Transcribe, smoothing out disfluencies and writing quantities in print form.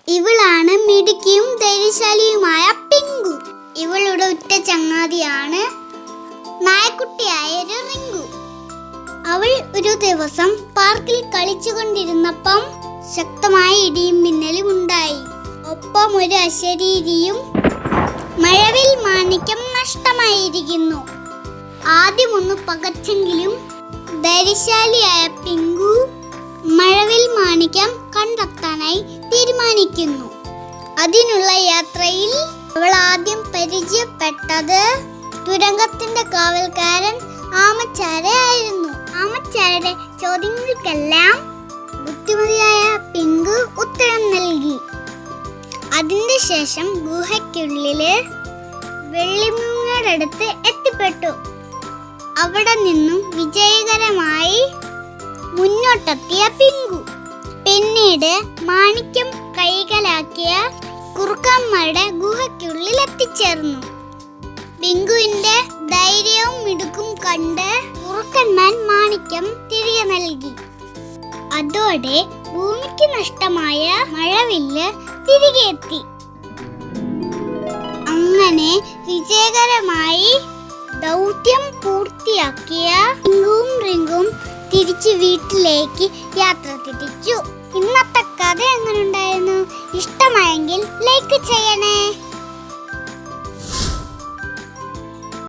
ഇവളാണ് മിടുക്കിയും ധൈര്യശാലിയുമായ പിങ്കു. ഇവളുടെ ഉറ്റ ചങ്ങാതിയാണ് നായക്കുട്ടിയായ ഒരു റിങ്കു. അവൾ ഒരു ദിവസം പാർക്കിൽ കളിച്ചുകൊണ്ടിരുന്നപ്പം ശക്തമായ ഇടിയും മിന്നലും ഉണ്ടായി. ഒപ്പം ഒരു അശരീരിയും. മഴവിൽ മാണിക്യം നഷ്ടമായിരിക്കുന്നു. ആദ്യമൊന്ന് പകച്ചെങ്കിലും ധൈര്യശാലിയായ പിങ്കു മഴവിൽ മാണിക്യം കണ്ടെത്താനായി തീരുമാനിക്കുന്നു. അതിനുള്ള യാത്രയിൽ അവൾ ആദ്യം പരിചയപ്പെട്ടത് തുരങ്കത്തിന്റെ കാവൽക്കാരൻ ആമച്ചാരെ ആയിരുന്നു. ആമച്ചാരുടെ ചോദ്യങ്ങൾക്കെല്ലാം ബുദ്ധിമതിയായ പിങ്കു ഉത്തരം നൽകി. അതിന്റെ ശേഷം ഗുഹയ്ക്കുള്ളില് വെള്ളിമൂങ്ങയുടെ അടുത്ത് എത്തിപ്പെട്ടു. അവിടെ നിന്നും വിജയകരമായി മുന്നോട്ടെത്തിയ പിങ്കു പിന്നീട് മാണിക്യം കൈകലാക്കിയ കുറുക്കന്മാരുടെ ഗുഹയ്ക്കുള്ളിൽ എത്തിച്ചേർന്നു. പിങ്കുവിന്റെ ധൈര്യവും മിടുക്കും കണ്ട് കുറുക്കന്മാർ മാണിക്യം തിരികെ നൽകി. അതോടെ ഭൂമിക്ക് നഷ്ടമായ മഴവില്ല് തിരികെ എത്തി. അങ്ങനെ വിജയകരമായി ദൗത്യം പൂർത്തിയാക്കിയ പിങ്കുവും റിങ്കും തിരിച്ചു വീട്ടിലേക്ക് യാത്ര തിരിച്ചു. ഇന്നത്തെ കഥ എങ്ങനെ ഉണ്ടായിരുന്നു? ഇഷ്ടമായെങ്കിൽ ലൈക്ക് ചെയ്യണേ.